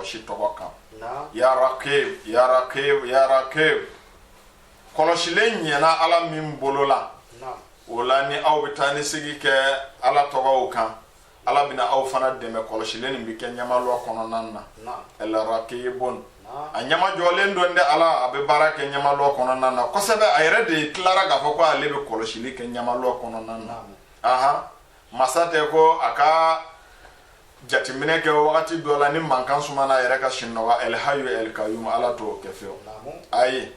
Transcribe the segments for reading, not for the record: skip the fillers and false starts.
kɔlɔsi tɔgɔ kan ya raqib ya raqib ya raqib kɔlɔsilen ɲɛna ala min bolo la o la ni aw bɛ taa ni sigi kɛ ala tɔgɔw kan ala bɛna aw fana dɛmɛ kɔlɔsilen nin bɛ kɛ ɲamalɔ kɔnɔna na el raqibun a ɲamajɔlen don dɛ ala a bɛ baara kɛ ɲamalɔ kɔnɔna na kosɛbɛ a yɛrɛ de tilara k'a fɔ ko ale bɛ kɔlɔsili kɛ ɲamalɔ kɔnɔna na aha masa tɛ ko a ka jateminɛ kɛ wagati dɔ la ni mankan sumana a yɛrɛ ka sinɔgɔ el hayyu el qayyum ala t'o kɛ fiyewu ayi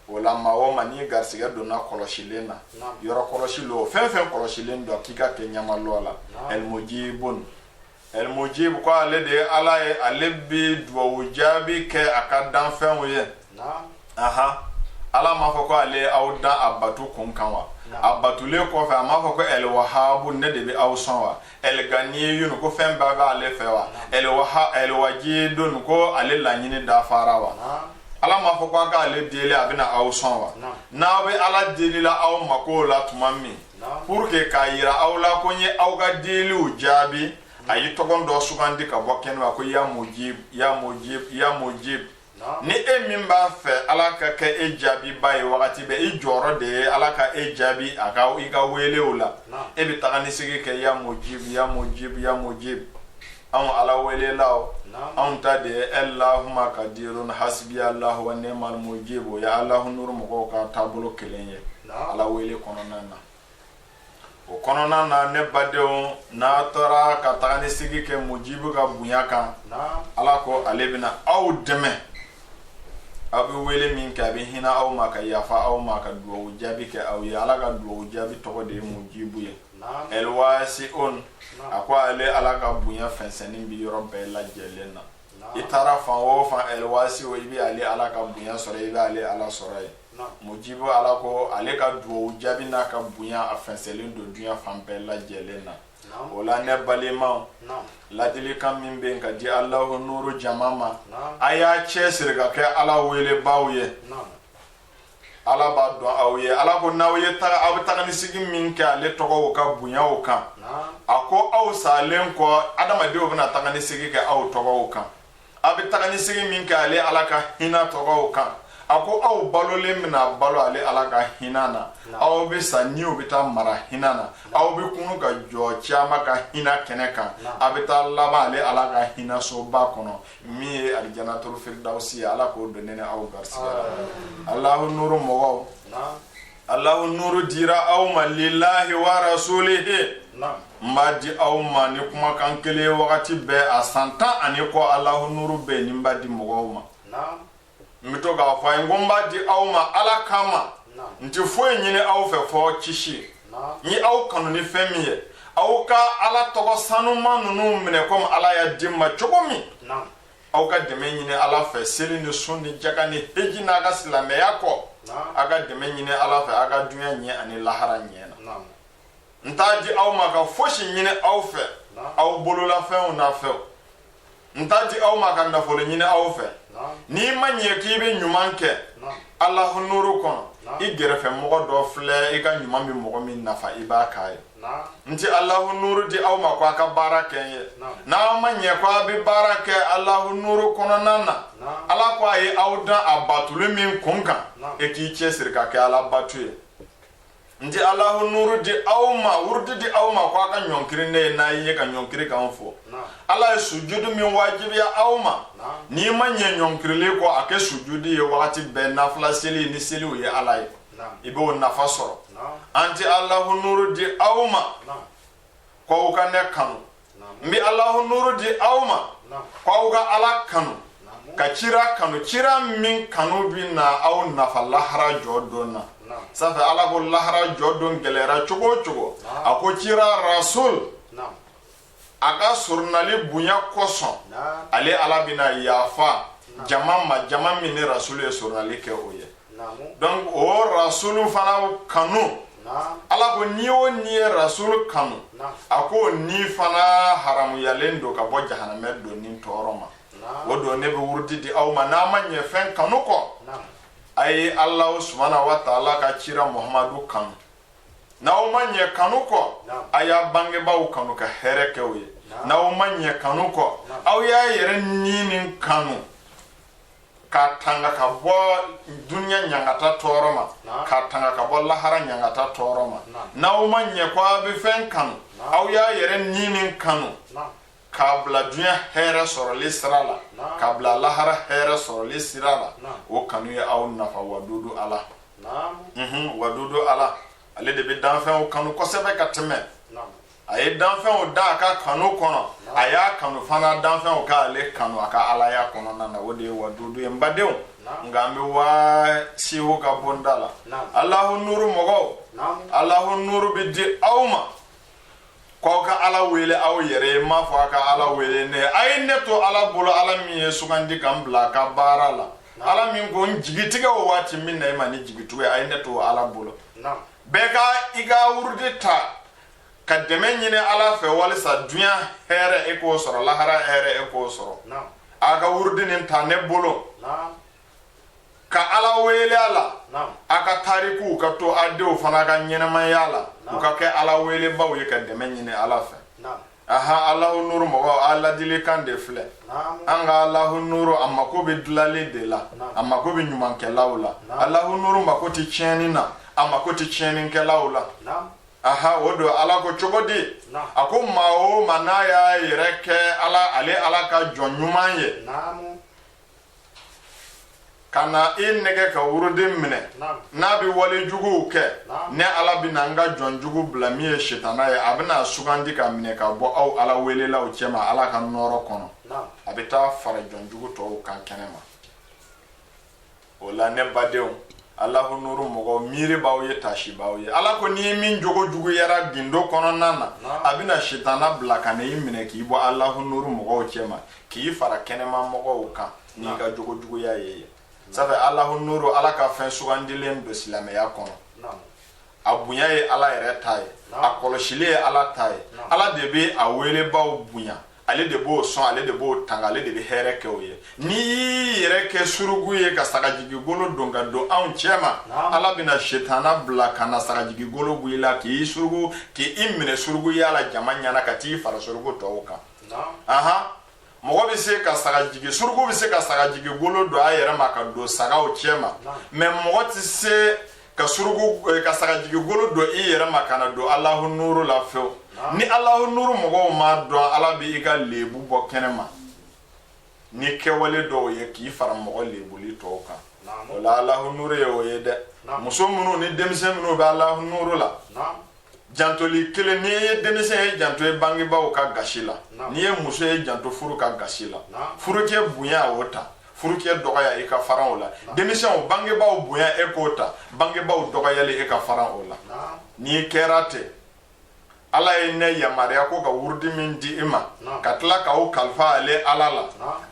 o la maa o maa n'i garisigɛ donna kɔlɔsilen na yɔrɔ kɔlɔsi lo fɛn fɛn kɔlɔsilen don k'i ka kɛ ɲamalɔ la el mujibun el mujib ko ale de ala ye ale bɛ duwawu jaabi kɛ a ka danfɛnw ye aha ala m'a fɔ ko ale aw dan a batu kun kan wa a batulen kɔfɛ a m'a fɔ ko el wahabu ne de bɛ aw sɔn wa el ganiyun ko fɛn bɛɛ bɛ ale fɛ wa el wajidun ko ale laɲini dafara wa ala m'a fɔ ko a k'ale deli a bɛna aw sɔn wa n'aw bɛ ala deli la aw mako la tuma min pour que k'a yira aw la ko n ye aw ka deliw jaabi a y'i tɔgɔ dɔ sugandi ka bɔ kɛnɛ ma ko ya mujib ya mujib ya mujib ni e min b'a fɛ ala ka kɛ e jaabi ba ye wagati bɛɛ i jɔyɔrɔ de ye ala ka e jaabi a ka i ka welew la e bɛ taga ni sigi kɛ ya mujib ya mujib ya mujib anw ala welelaw anw ta de ye allahumma kadirun hasbi allah wa ni'mal mujib ya allah nur mɔgɔw ka taabolo kelen ye ala wele kɔnɔna na o kɔnɔna na ne badenw n'a taara ka taga ni sigi kɛ mujibu ka bonya kan ala ko ale bɛna aw dɛmɛ aw bɛ wele min kɛ a bɛ hinɛ aw ma ka yafa aw ma ka duwawu jaabi kɛ aw ye ala ka duwawu jaabi tɔgɔ de ye mujibu ye el wasi'un a ko ale ala ka bonya fɛnsɛnnin bi yɔrɔ bɛɛ lajɛlen na i taara fan o fan el wasi'u i bɛ ale ala ka bonya sɔrɔ i bɛ ale ala sɔrɔ ye mujibu ala ko ale ka duwawu jaabi n'a ka bonya a fɛnsɛnlen don dunya fan bɛɛ lajɛlen na o la ne balimaw ladilikan min bɛ yen ka di alahu nuru jama ma a y'a cɛsiri ka kɛ ala welebaw ye ala b'a dɔn aw ye ala ko n'aw ye taga aw bɛ taga ni sigi min kɛ ale tɔgɔw ka bonyaw kan a ko aw salen kɔ adamadenw bɛna taga ni sigi kɛ aw tɔgɔw kan a bɛ taga ni sigi min kɛ ale ala ka hinɛ tɔgɔw kan a ko aw balolen bɛna balo ale ala ka hinɛ na aw bɛ sa ni u bɛ taa mara hinɛ na aw bɛ kunu ka jɔ caman ka hinɛ kɛnɛ kan a bɛ taa laban ale ala ka hinɛ soba kɔnɔ min ye alijanatul firdausi ye ala k'o don ne ni aw garisigɛ la alahu nuru mɔgɔw alahu nuru dira aw ma lillahi wa rasulihi n b'a di aw ma ni kumakan kelen wagati bɛɛ a san 10 ani kɔ alahu nuru bɛ nin b'a di mɔgɔw ma n bɛ to k'a fɔ a ye ko n b'a di aw ma ala kama n tɛ foyi ɲini aw fɛ fɔ kisi n ye aw kanu ni fɛn min ye aw ka ala tɔgɔ sanuma ninnu minɛ komi ala y'a di ma cogo min aw ka dɛmɛ ɲini ala fɛ seli ni sun ni jaka ni heji n'a ka silamɛya kɔ aw ka dɛmɛ ɲini ala fɛ aw ka dunya ɲɛ ani lahara ɲɛ na n t'a di aw ma ka fosi ɲini aw fɛ aw bololafɛnw n'a fɛw n t'a di aw ma ka nafolo ɲini aw fɛ n'i ma ɲɛ k'i bɛ ɲuman kɛ alahu nuru kɔnɔ i gɛrɛfɛ mɔgɔ dɔ filɛ i ka ɲuman bɛ mɔgɔ min nafa i b'a k'a ye n tɛ alahu nuru di aw ma ko a ka baara kɛ n ye n'aw ma ɲɛ ko a bɛ baara kɛ alahu nuru kɔnɔna na ala ko a ye aw dan a batuli min kun kan e k'i cɛsiri ka kɛ ala batu ye n tɛ alahu nuru di aw ma wurudi di aw ma ko a ka ɲɔnkiri ne ye n'a ye ka ɲɔnkiri kan fɔ ala ye sujudu min wajibiya aw ma n'i ma ɲɛ ɲɔnkirili kɔ a kɛ sujudi ye wagati bɛɛ nafila seli ni seliw ye ala ye i b'o nafa sɔrɔ an tɛ alahu nuru di aw ma k'aw ka ne kanu n bɛ alahu nuru di aw ma k'aw ka ala kanu ka cira kanu cira min kanu bɛ na aw nafa lahara jɔ don na sanfɛ ala ko lahara jɔ don gɛlɛyara cogo o cogo a ko cira rasul a ka surunali bonya kosɔn ale ala bɛna yafa jama ma jama min ni rasul ye surunali kɛ o ye donc o rasul fana kanu ala ko ni o ni ye rasul kanu a ko ni fana haramuyalen don ka bɔ jahanamɛ don ni tɔɔrɔ ma o don ne bɛ wurudi di aw ma n'a ma ɲɛ fɛn kanu kɔ a ye ala subhanahu wa ta'ala ka cira muhamadu kanu n'aw ma ɲɛ kanu kɔ a y'a bangebaaw kanu ka hɛrɛ kɛ o ye n'aw ma ɲɛ kanu kɔ aw y'a yɛrɛ ɲini kanu ka tanga ka bɔ dunya ɲangata tɔɔrɔ ma ka tanga ka bɔ lahara ɲangata tɔɔrɔ ma n'aw ma ɲɛ ko a bɛ fɛn kanu aw y'a yɛrɛ ɲini kanu k'a bila dunya hɛrɛ sɔrɔli sira la k'a bila lahara hɛrɛ sɔrɔli sira la o kanu ye aw nafa wadudu ala wadudu ala ale de bɛ danfɛnw kanu kosɛbɛ ka tɛmɛ a ye danfɛnw da a ka kanu kɔnɔ a y'a kanu fana danfɛnw k'ale kanu a ka alaya kɔnɔna na o de ye wadudu ye n badenw nka an bɛ waasiw ka bɔ n da la alahu nuru mɔgɔw alahu nuru bɛ di aw ma k'aw ka ala wele aw yɛrɛ ye n m'a fɔ a ka ala wele ne a ye ne to ala bolo ala min ye sugandi ka n bila a ka baara la ala min ko n jigitigɛ o waati min na e ma ni jigitigiw ye a ye ne to ala bolo bɛɛ ka i ka wurudi ta ka dɛmɛ ɲini ala fɛ walisa dunya hɛrɛ e k'o sɔrɔ lahara hɛrɛ e k'o sɔrɔ a ka wurudi nin ta ne bolo ka ala wele a la a ka tariku ka to a denw fana ka ɲɛnɛmaya la u ka kɛ ala welebaw ye ka dɛmɛ ɲini ala fɛ aha alahu nuru mɔgɔ a ladilikan de filɛ an ka alahu nuru a mako bɛ dilali de la a mako bɛ ɲumankɛlaw la alahu nuru mako tɛ tiɲɛni na a mako tɛ tiɲɛnikɛlaw la aha o don ala ko cogo di a ko maa o maa n'a y'a yɛrɛ kɛ ala ka jɔn ɲuman ye ka na i nɛgɛ ka wuruden minɛ n'a bɛ wale juguw kɛ ne ala bɛ na n ka jɔn jugu bila min ye sitana ye a bɛ na sugandi ka minɛ ka bɔ aw ala welelaw cɛ ma ala ka nɔɔrɔ kɔnɔ a bɛ taa fara jɔn jugu tɔw kan kɛnɛ ma o la ne badenw alahu nuru mɔgɔ miiri b'aw ye tasi b'aw ye ala ko n'i min jogo juguyara gindo kɔnɔna na a bɛna sitana bila ka na i minɛ k'i bɔ alahu nuru mɔgɔw cɛ ma k'i fara kɛnɛma mɔgɔw kan n'i ka jogo juguya ye sabu alahu nuru ala ka fɛn sugandilen don silamɛya kɔnɔ a bonya ye ala yɛrɛ ta ye a kɔlɔsili ye ala ta ye ala de bɛ a welebaw bonya ale de b'o sɔn ale de b'o tanga ale de bɛ hɛrɛ kɛ o ye n'i y'i yɛrɛ kɛ surugu ye ka sagajigi golo don ka don anw cɛ ma ala bɛna sitana bila ka na sagajigi golo bɔ i la k'i surugu k'i minɛ suruguya la jama ɲɛna ka t'i fara surugu tɔw kan mɔgɔ bɛ se ka sagajigi surugu bɛ se ka sagajigi golo don a yɛrɛ ma ka don sagaw cɛ ma mɛ mɔgɔ tɛ se ka surugu ka sagajigi golo don i yɛrɛ ma ka na don alahu nuru la fewu ni alahu nuru mɔgɔw ma dɔn ala bɛ i ka lebu bɔ kɛnɛ ma ni kɛwale dɔw ye k'i fara mɔgɔ lebuli tɔw kan o la alahu nuru ye o ye dɛ muso minnu ni denmisɛn minnu bɛ alahu nuru la jantoli kelen n'i ye denmisɛn ye janto ye bangebaaw ka gasi la n'i ye muso ye janto furu ka gasi la furukɛ bonya o ta furukɛ dɔgɔya i ka faran o la denmisɛnw bangebaaw bonya e k'o ta bangebaaw dɔgɔyali e ka faran o la n'i kɛra ten ala ye ne yamaruya ko ka wurudi min di i ma ka tila k'aw kalifa ale ala la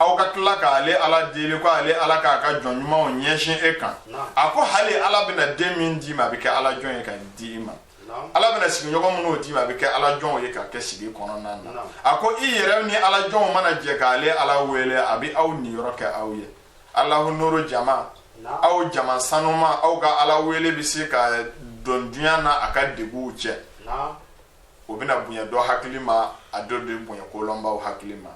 aw ka tila k'ale ala deli ko ale ala k'a ka jɔn ɲumanw ɲɛsin e kan a ko hali ala bɛna den min d'i ma a bɛ kɛ ala jɔn ye ka di i ma ala bɛna sigiɲɔgɔn minnu d'i ma a bɛ kɛ ala jɔnw ye ka kɛ sigi kɔnɔna na a ko i yɛrɛ ni ala jɔnw mana jɛ k'ale ala wele a bɛ aw niyɔrɔ kɛ aw ye alahu nuru jama aw jama sanuma aw ka ala wele bɛ se ka don dunya na a ka deguw cɛ o bɛna bonya dɔ hakili ma a dɔ de bonya kolɔnbaw hakili ma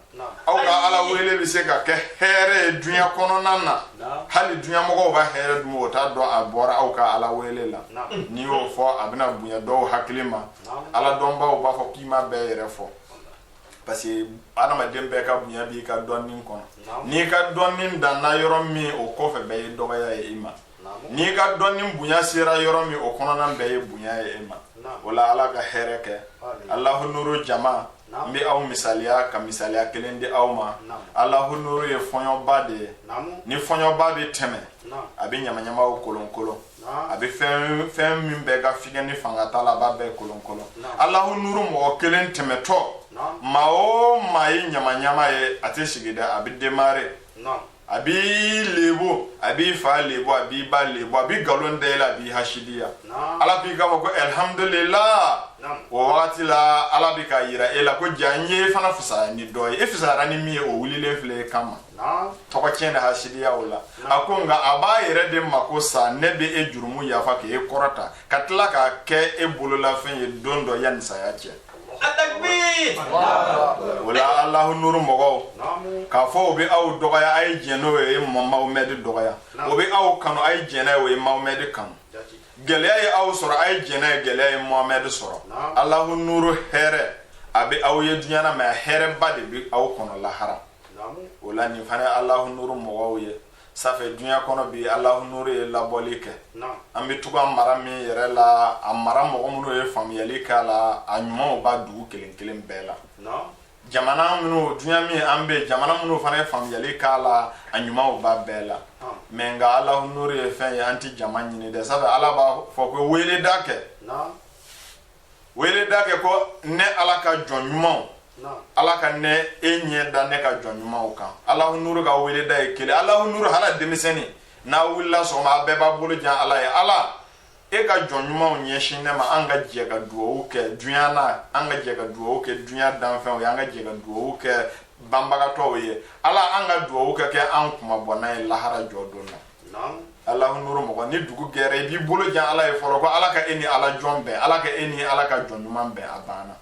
aw ka ala wele bɛ se ka kɛ hɛrɛ ye dunya kɔnɔna na hali dunya mɔgɔw b'a hɛrɛ dun o t'a dɔn a bɔra aw ka ala wele la n'i y'o fɔ a bɛna bonya dɔw hakili ma ala dɔnbaw b'a fɔ k'i ma bɛɛ yɛrɛ fɔ parce que adamaden bɛɛ ka bonya b'i ka dɔnni kɔnɔ n'i ka dɔnni danna yɔrɔ min o kɔfɛ bɛɛ ye dɔgɔya ye i ma n'i ka dɔnni bonya sera yɔrɔ min o kɔnɔna bɛɛ ye bonya ye i ma o la ala ka hɛrɛ kɛ alahu nuru jama n bɛ aw misaliya ka misaliya kelen di aw ma alahu nuru ye fɔɲɔba de ye ni fɔɲɔba bɛ tɛmɛ a bɛ ɲamaɲamaw kolonkolon a bɛ fɛn min bɛɛ ka figɛ ni fanga t'a la a b'a bɛɛ kolonkolon alahu nuru mɔgɔ kelen tɛmɛtɔ maa o maa ye ɲamaɲama ye a tɛ sigi dɛ a bɛ démarrer a b'i lebu a b'i fa lebu a b'i ba lebu a b'i galon da i la a b'i hasidiya ala b'i ka fɔ ko alhamdulillah o wagati la ala bɛ ka yira e la ko ja n ye fana fisaya ni dɔ ye e fisayara ni min ye o wulilen filɛ e kama tɔgɔ tiɲɛ ni hasidiya o la a ko nka a b'a yɛrɛ de mako sa ne bɛ e jurumu yafa k'e kɔrɔta ka tila k'a kɛ e bololafɛn ye don dɔ yanni saya cɛ التكبير ولا الله نور مغو كافو بي او دوغايا اي جنو اي محمد دوغايا وبي او كانو اي جنو اي محمد كان gele aw soro ay jena gele Muhammad soro Allah nuru here abi aw ye dunyana ma here bade bi aw kono lahara wala ni fana Allah nuru mo ye safe dunya kono bi Allah nuru e la bolike ambi tuba mara mi yere la amara mo munu e famiyali kala anyuma ba du kelen bela jamana munu dunya mi ambe jamana munu fana famiyali kala anyuma ba bela menga Allah nuru e fen ya anti jamani ni de sabe ala ba fo ko wele dake ko ne ala ka jonnyuma ala ka ne enye da ne ka jonnyuma o kan Allah nuru ga wele da e kele Allah nuru hala demiseni na willa so ma be ba bulu jan ala ya ala e ka jonnyuma o nye shin ne ma anga je ga duo ke dunya na anga je ga duo ke dunya dan fen o anga je ga duo ke bambaga to ye ala anga duo ke an kuma bona e lahara jodona Allah nuru mo ni dugu gere bi bolo jan ala e foro ko ala ka eni ala jombe ala ka eni ala ka jonnuma be abana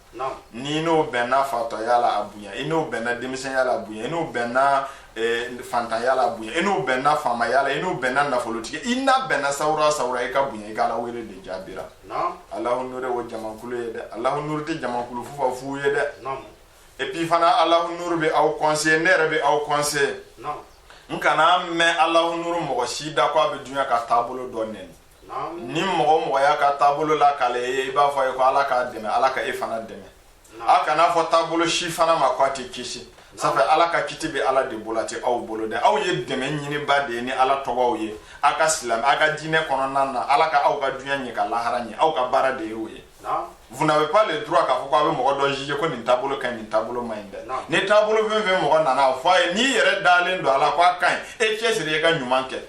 ni no be na fato yala abuya ino be na demisen yala abuya ino be na fanta yala abuya ino be na fama yala ino be na folotike ina be na saura e ka buya igala wele de jabira Allah nuru wo jamankulu ye de Allah nuru te jamankulu fu ye de et puis fana Allah nuru be aw conseiller nere be aw conseiller nkana me Allah nuru mo shida kwa be dunya ka tabulo donen ni mo ya ka tabulo la kale e ba fa ko ala ka deme ala ka e fana deme aka na fo tabulo shi fana ma kwati kishi safa ala ka kitibe ala de bolati aw bolo de aw ye deme nyini ba de ni ala togo ye aka islam aka dine kono nana ala ka aw ka dunya nyi ka lahara nyi aw ka bara de ye vous n'avez pas le droit ka fo ko be mo do jije ko ni tabulo kan ni tabulo mainde ni tabulo fe mo nana fa ni yere dalen do ala kwa kan e chesire ka nyumanke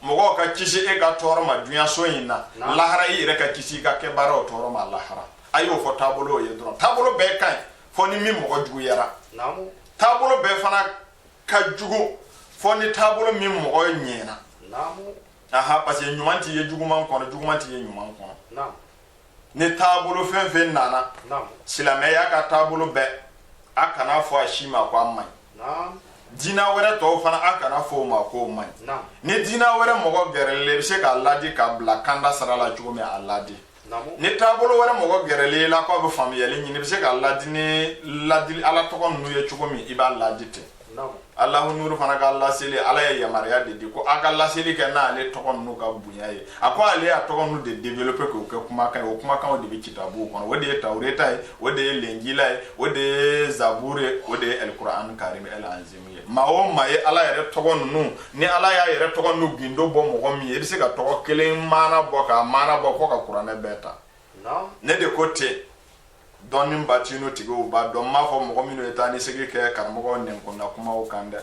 mo ka kisi e ka toro ma dunya so yina lahara yere ka kisi ka ke baro toro ma lahara ayo fo tabulo ye dron tabulo be kan fo ni mi mo jugu yara tabulo be fana ka jugu fo ni tabulo mi mo nyena aha parce que nyumanti ye jugu man kono jugumanti ye nyuman kono ne tabulo fen nana silame ya ka tabulo be akana fo ashima kwa man dina were to fana akana fo ma ko man ne dina were mo gerele se ka ladi ka bla kanda sarala jugume aladi ne tabulo were mo gerele la ko be famiyali nyini se ka ladi ne ladi ala to ko nu ye jugumi iba ladi te Allah nuru fana ka Allah sele ala ya yamariya de ko aka Allah sele ke na ale to nu ka bunya ye akwa ale ya to nu de developer ko kuma kan o de bi kitabu kono wode tawreta ye wode lenjila ye wode zabure wode alquran karim el azim ye mawo maye ala ya to nu ni ala ya yere to nu gindo bo mo mi ye se ka to kelen mana bo ko ka qur'an beta ne de côté donin batino tigo ba don ma fo mo mino etani sege ke karmo nen ko na kuma o kande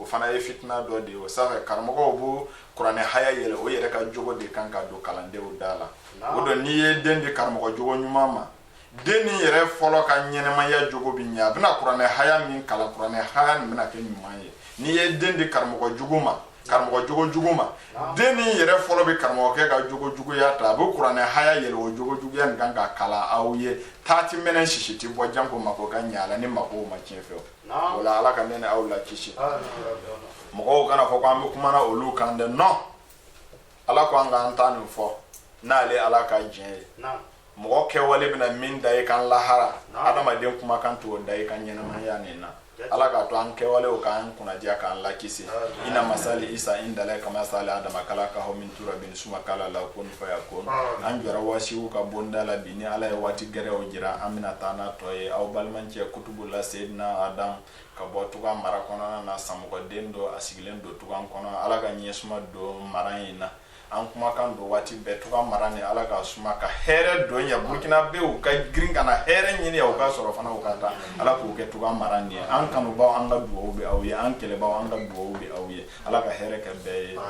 o fana e fitna do de o safa karmo bu qur'ane haya yele o yere ka jogo de kanka do kalande o dala o do ni e dendi karmo jogo nyuma deni yere folo ka nyene ma ya jogo bi nya bina qur'ane haya min kala qur'ane haya min na ke nyuma ye ni e dendi karmo juguma karmo jogo juguma deni yere folo bi karmo ke ka jogo jugu ya ta bu qur'ane haya yele o jogo jugu ya nganga kala awye 30 menen shishiti bo jango mako ganyala ni mako ma chefo wala ala kan ne awla kishi moko kana fo kwa kuma na olu kan de no ala ko anga antanu fo na ale ala ka je moko ke wale bina min dai kan lahara adama den kuma kan to dai kan yana man ya ne na ala ka to an ke wale o kan kuna dia kan la kisi ina masali isa inda la kama sali adama kala ka ho min turabin suma kala la kun fa yakun an jara wasi ka bonda la bini ala e wati gere o jira amina tana to e aw balmanci kutubu la sayyidina adam ka bo tuga mara kono na samugo dendo asigilen do tuga kono ala ka nyesuma do marayina an kuma kan do wati betuga marane ala ka suma ka here do nya burkina be o ka gringa na here nyini ya o ka soro fana o kata ala ko ke tuga marane an kanu ba an ga do be awiye an kele ba an ga do be awiye ala ka here ke be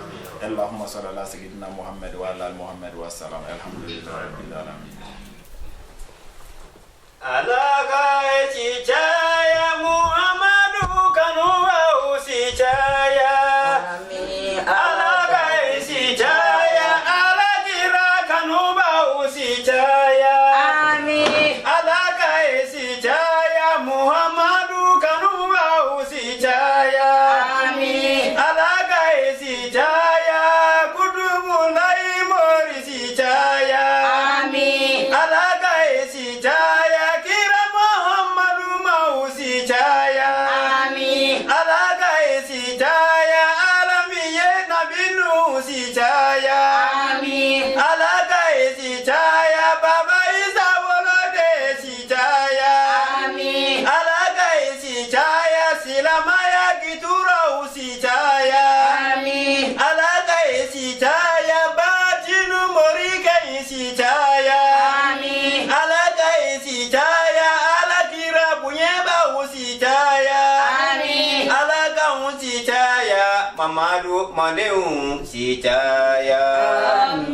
allahumma salli ala sayyidina muhammad wa ala muhammad wa sallam alhamdulillahi rabbil alamin ala ga ci jaya muhammadu kanu wa usi jaya amin ala ga ci jaya ala gira kanu ba usi jaya amin ala ga ci silamaya gitura usi caya amin alaka isi caya batinu morika isi caya amin alaka isi caya alakira bunyeba usi caya amin alaka usi caya mamadu madeu si caya amin